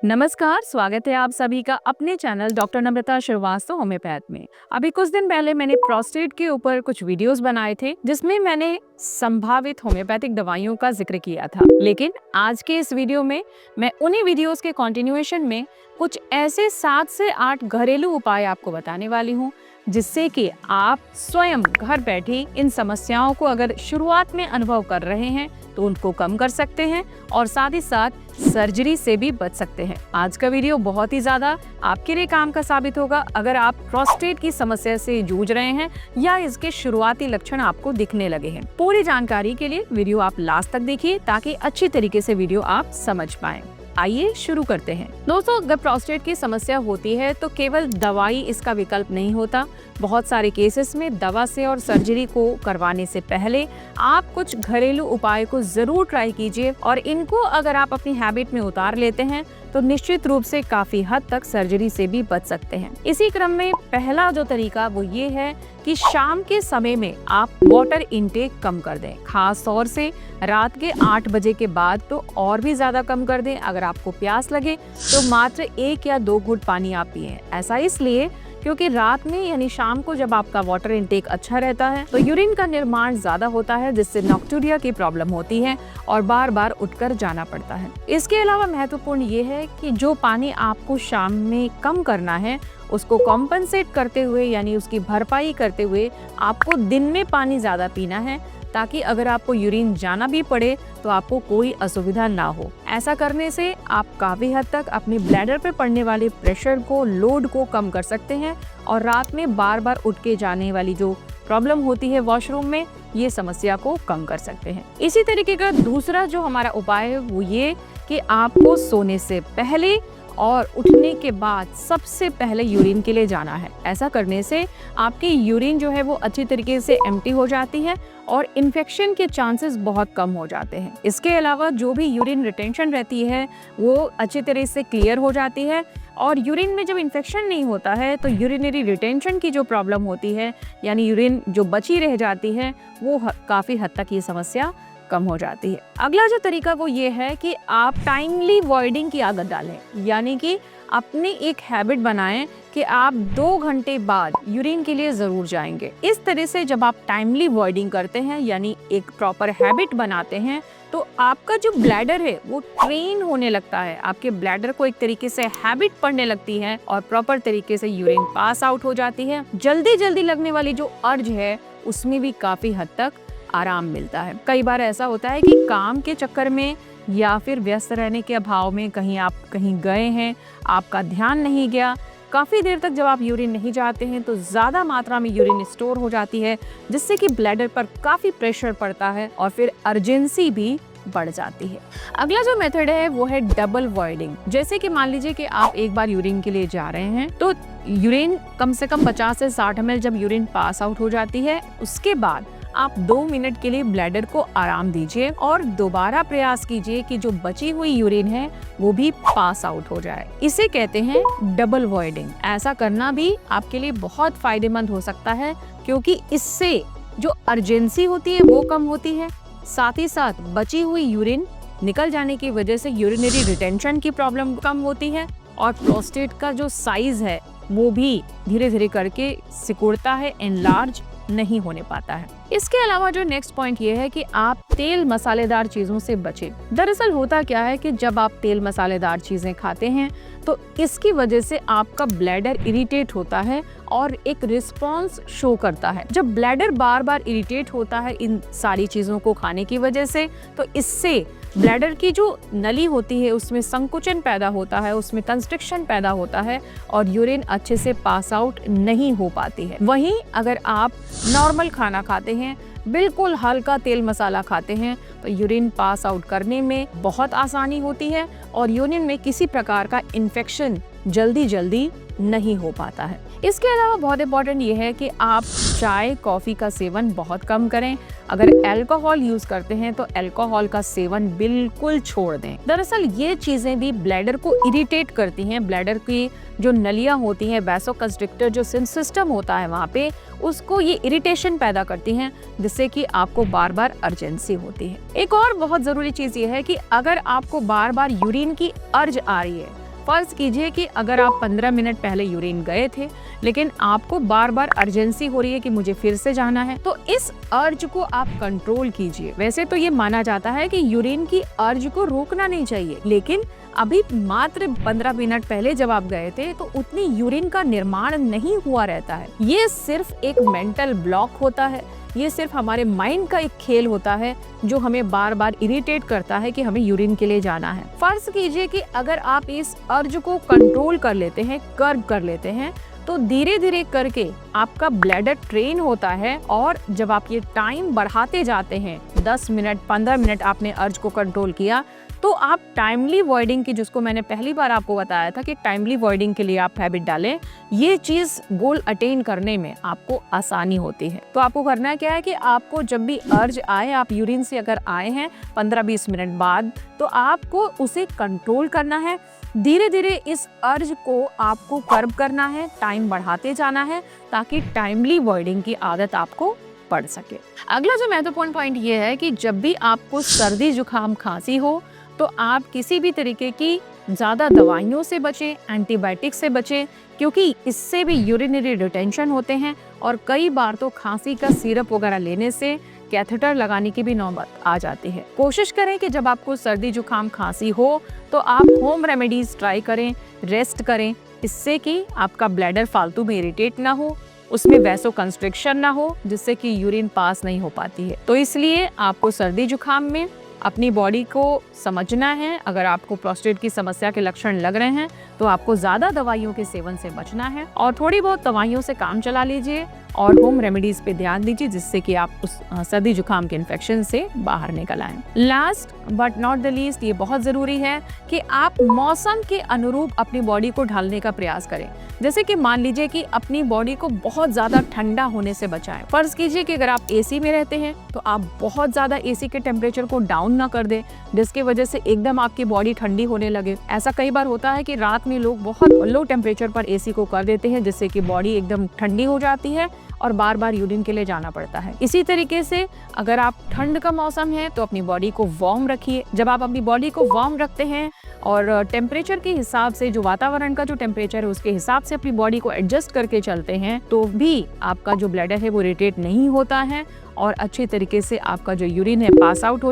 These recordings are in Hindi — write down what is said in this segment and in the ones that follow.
नमस्कार, स्वागत है आप सभी का अपने चैनल डॉक्टर नम्रता श्रीवास्तव होम्योपैथ में। अभी कुछ दिन पहले मैंने प्रोस्टेट के ऊपर कुछ वीडियोस बनाए थे जिसमें मैंने संभावित होम्योपैथिक दवाइयों का जिक्र किया था। लेकिन आज के इस वीडियो में मैं उन्हीं वीडियोस के कंटिन्यूएशन में कुछ ऐसे 7 से 8 घरेलू उपाय आपको बताने वाली हूँ जिससे कि आप स्वयं घर बैठे इन समस्याओं को अगर शुरुआत में अनुभव कर रहे हैं तो उनको कम कर सकते हैं और साथ ही साथ सर्जरी से भी बच सकते हैं। आज का वीडियो बहुत ही ज्यादा आपके लिए काम का साबित होगा अगर आप प्रोस्टेट की समस्या से जूझ रहे हैं या इसके शुरुआती लक्षण आपको दिखने लगे हैं। पूरी जानकारी के लिए वीडियो आप लास्ट तक देखिए ताकि अच्छी तरीके से वीडियो आप समझ पाएं। आइए शुरू करते हैं। दोस्तों, अगर प्रोस्टेट की समस्या होती है तो केवल दवाई इसका विकल्प नहीं होता। बहुत सारे केसेस में दवा से और सर्जरी को करवाने से पहले आप कुछ घरेलू उपाय को जरूर ट्राई कीजिए और इनको अगर आप अपनी हैबिट में उतार लेते हैं तो निश्चित रूप से काफी हद तक सर्जरी से भी बच सकते हैं। इसी क्रम में पहला जो तरीका वो ये है कि शाम के समय में आप वाटर इनटेक कम कर दें, खास तौर से रात के 8 बजे के बाद तो और भी ज्यादा कम कर दें। अगर आपको प्यास लगे तो मात्र 1 या 2 घूंट पानी आप पिएं। ऐसा इसलिए क्योंकि रात में यानी शाम को जब आपका वाटर इनटेक अच्छा रहता है तो यूरिन का निर्माण ज्यादा होता है जिससे नॉक्टूरिया की प्रॉब्लम होती है और बार बार उठकर जाना पड़ता है। इसके अलावा महत्वपूर्ण ये है कि जो पानी आपको शाम में कम करना है उसको कॉम्पनसेट करते हुए यानी उसकी भरपाई करते हुए आपको दिन में पानी ज्यादा पीना है ताकि अगर आपको यूरिन जाना भी पड़े तो आपको कोई असुविधा ना हो। ऐसा करने से आप काफी हद तक अपनी ब्लैडर पे पड़ने वाले प्रेशर को, लोड को कम कर सकते हैं और रात में बार बार उठ के जाने वाली जो प्रॉब्लम होती है वॉशरूम में, ये समस्या को कम कर सकते हैं। इसी तरीके का दूसरा जो हमारा उपाय है वो ये कि आपको सोने से पहले और उठने के बाद सबसे पहले यूरिन के लिए जाना है। ऐसा करने से आपकी यूरिन जो है वो अच्छी तरीके से एम्प्टी हो जाती है और इन्फेक्शन के चांसेस बहुत कम हो जाते हैं। इसके अलावा जो भी यूरिन रिटेंशन रहती है वो अच्छी तरह से क्लियर हो जाती है और यूरिन में जब इन्फेक्शन नहीं होता है तो यूरिनरी रिटेंशन की जो प्रॉब्लम होती है यानी यूरिन जो बची रह जाती है वो काफ़ी हद तक ये समस्या कम हो जाती है। अगला जो तरीका वो ये है कि आप टाइमली वॉइडिंग की आदत डालें, यानी कि अपनी एक हैबिट बनाएं कि आप 2 घंटे बाद यूरिन के लिए जरूर जाएंगे। इस तरह से जब आप टाइमली वॉइडिंग करते हैं यानी एक प्रॉपर हैबिट बनाते हैं तो आपका जो ब्लैडर है वो ट्रेन होने लगता है। आपके ब्लैडर को एक तरीके से हैबिट पड़ने लगती है और प्रॉपर तरीके से यूरिन पास आउट हो जाती है। जल्दी जल्दी लगने वाली जो अर्ज है उसमें भी काफी हद तक आराम मिलता है। कई बार ऐसा होता है कि काम के चक्कर में या फिर व्यस्त रहने के अभाव में आप कहीं गए हैं, आपका ध्यान नहीं गया, काफ़ी देर तक जब आप यूरिन नहीं जाते हैं तो ज़्यादा मात्रा में यूरिन स्टोर हो जाती है जिससे कि ब्लैडर पर काफ़ी प्रेशर पड़ता है और फिर अर्जेंसी भी बढ़ जाती है। अगला जो मेथड है वो है डबल वॉइडिंग। जैसे कि मान लीजिए कि आप एक बार यूरिन के लिए जा रहे हैं तो यूरिन कम से कम 50 से 60 ml जब यूरिन पास आउट हो जाती है उसके बाद आप 2 मिनट के लिए ब्लैडर को आराम दीजिए और दोबारा प्रयास कीजिए कि जो बची हुई यूरिन है वो भी पास आउट हो जाए। इसे कहते हैं डबल वॉइडिंग। ऐसा करना भी आपके लिए बहुत फायदेमंद हो सकता है क्योंकि इससे जो अर्जेंसी होती है वो कम होती है, साथ ही साथ बची हुई यूरिन निकल जाने की वजह से यूरिनरी रिटेंशन की प्रॉब्लम कम होती है और प्रोस्टेट का जो साइज है वो भी धीरे धीरे करके सिकुड़ता है, एनलार्ज नहीं होने पाता है। इसके अलावा जो नेक्स्ट पॉइंट ये है कि आप तेल मसालेदार चीजों से बचें। दरअसल होता क्या है कि जब आप तेल मसालेदार चीजें खाते हैं तो इसकी वजह से आपका ब्लैडर इरिटेट होता है और एक रिस्पॉन्स शो करता है। जब ब्लैडर बार बार इरिटेट होता है इन सारी चीजों को खाने की वजह से तो इससे ब्लैडर की जो नली होती है उसमें संकुचन पैदा होता है, उसमें कंस्ट्रिक्शन पैदा होता है और यूरिन अच्छे से पास आउट नहीं हो पाती है। वहीं अगर आप नॉर्मल खाना खाते हैं, बिल्कुल हल्का तेल मसाला खाते हैं तो यूरिन पास आउट करने में बहुत आसानी होती है और यूरिन में किसी प्रकार का इन्फेक्शन जल्दी जल्दी नहीं हो पाता है। इसके अलावा बहुत इंपॉर्टेंट ये है कि आप चाय कॉफ़ी का सेवन बहुत कम करें। अगर अल्कोहल यूज़ करते हैं तो अल्कोहल का सेवन बिल्कुल छोड़ दें। दरअसल ये चीज़ें भी ब्लैडर को इरिटेट करती हैं। ब्लैडर की जो नलियाँ होती हैं, वैसोकंस्ट्रिक्टर जो सिस्टम होता है वहाँ पे, उसको ये इरिटेशन पैदा करती हैं जिससे कि आपको बार बार अर्जेंसी होती है। एक और बहुत ज़रूरी चीज़ ये है कि अगर आपको बार बार यूरिन की अर्ज आ रही है फर्ज कीजिए कि अगर आप 15 मिनट पहले यूरिन गए थे, लेकिन आपको बार बार अर्जेंसी हो रही है कि मुझे फिर से जाना है, तो इस अर्ज को आप कंट्रोल कीजिए। वैसे तो ये माना जाता है कि यूरिन की अर्ज को रोकना नहीं चाहिए, लेकिन अभी मात्र 15 मिनट पहले जब आप गए थे तो उतनी यूरिन का निर्माण नहीं हुआ रहता है। ये सिर्फ एक मेंटल ब्लॉक होता है, ये सिर्फ हमारे माइंड का एक खेल होता है जो हमें बार बार इरिटेट करता है कि हमें यूरिन के लिए जाना है। फर्ज कीजिए कि अगर आप इस अर्ज को कंट्रोल कर लेते हैं, कर्ब कर लेते हैं, तो धीरे धीरे करके आपका ब्लैडर ट्रेन होता है और जब आप ये टाइम बढ़ाते जाते हैं, 10 मिनट 15 मिनट आपने अर्ज को कंट्रोल किया, तो आप टाइमली वॉइडिंग की, जिसको मैंने पहली बार आपको बताया था कि टाइमली वॉइडिंग के लिए आप हैबिट डालें, ये चीज़ गोल अटेन करने में आपको आसानी होती है। तो आपको करना क्या है कि आपको जब भी अर्ज आए, आप यूरिन से अगर आए हैं 15-20 मिनट बाद, तो आपको उसे कंट्रोल करना है। धीरे धीरे इस अर्ज को आपको कर्ब करना है, टाइम बढ़ाते जाना है ताकि टाइमली वॉइडिंग की आदत आपको पड़ सके। अगला जो महत्वपूर्ण पॉइंट ये है कि जब भी आपको सर्दी जुकाम खांसी हो तो आप किसी भी तरीके की ज़्यादा दवाइयों से बचें, एंटीबायोटिक से बचें, क्योंकि इससे भी यूरिनरी रिटेंशन होते हैं और कई बार तो खांसी का सिरप वगैरह लेने से कैथेटर लगाने की भी नौबत आ जाती है। कोशिश करें कि जब आपको सर्दी जुकाम खांसी हो तो आप होम रेमेडीज ट्राई करें, रेस्ट करें, इससे कि आपका ब्लैडर फालतू में इरिटेट ना हो, उसमें वैसो कंस्ट्रिक्शन ना हो, जिससे कि यूरिन पास नहीं हो पाती है। तो इसलिए आपको सर्दी जुकाम में अपनी बॉडी को समझना है। अगर आपको प्रोस्टेट की समस्या के लक्षण लग रहे हैं तो आपको ज़्यादा दवाइयों के सेवन से बचना है और थोड़ी बहुत दवाइयों से काम चला लीजिए और होम रेमेडीज पे ध्यान दीजिए, जिससे कि आप उस सर्दी जुकाम के इन्फेक्शन से बाहर निकल आएं। Last but not the least, ये बहुत ज़रूरी है कि आप मौसम के अनुरूप अपनी बॉडी को ढालने का प्रयास करें। जैसे कि मान लीजिए कि अपनी बॉडी को बहुत ज़्यादा ठंडा होने से बचाएं। फर्ज कीजिए कि अगर आप एसी में रहते हैं तो आप बहुत ज़्यादा एसी के टेम्परेचर को डाउन ना कर दें, जिसकी वजह से एकदम आपकी बॉडी ठंडी होने लगे। ऐसा कई बार होता है कि रात में लोग बहुत लो टेम्परेचर पर एसी को कर देते हैं, जिससे कि बॉडी एकदम ठंडी हो जाती है और बार बार यूरिन के लिए जाना पड़ता है। इसी तरीके से अगर आप ठंड का मौसम है तो अपनी बॉडी को वार्म रखिए। जब आप अपनी बॉडी को वार्म रखते हैं और टेम्परेचर के हिसाब से, जो वातावरण का जो टेम्परेचर है उसके हिसाब से अपनी बॉडी को एडजस्ट करके चलते हैं, तो भी आपका जो ब्लैडर है वो इरिटेट नहीं होता है और अच्छे तरीके से आपका जो यूरिन है पास आउट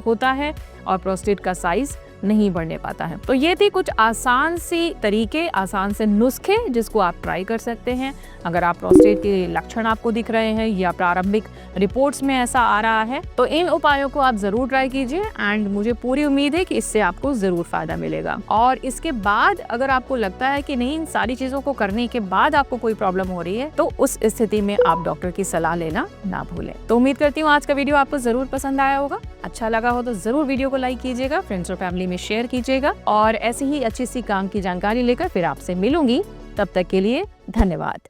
होता है और प्रोस्टेट का साइज नहीं बढ़ने पाता है। तो ये थी कुछ आसान सी तरीके, आसान से नुस्खे जिसको आप ट्राई कर सकते हैं। अगर आप प्रोस्टेट के लक्षण आपको दिख रहे हैं या प्रारंभिक रिपोर्ट्स में ऐसा आ रहा है तो इन उपायों को आप जरूर ट्राई कीजिए एंड मुझे पूरी उम्मीद है कि इससे आपको जरूर फायदा मिलेगा। और इसके बाद अगर आपको लगता है कि नहीं, इन सारी चीजों को करने के बाद आपको कोई प्रॉब्लम हो रही है, तो उस स्थिति में आप डॉक्टर की सलाह लेना ना भूलें। तो उम्मीद करती हूँ आज का वीडियो आपको जरूर पसंद आया होगा। अच्छा लगा हो तो जरूर वीडियो को लाइक कीजिएगा, फ्रेंड्स और फैमिली में शेयर कीजिएगा और ऐसी ही अच्छी सी काम की जानकारी लेकर फिर आपसे मिलूंगी। तब तक के लिए धन्यवाद।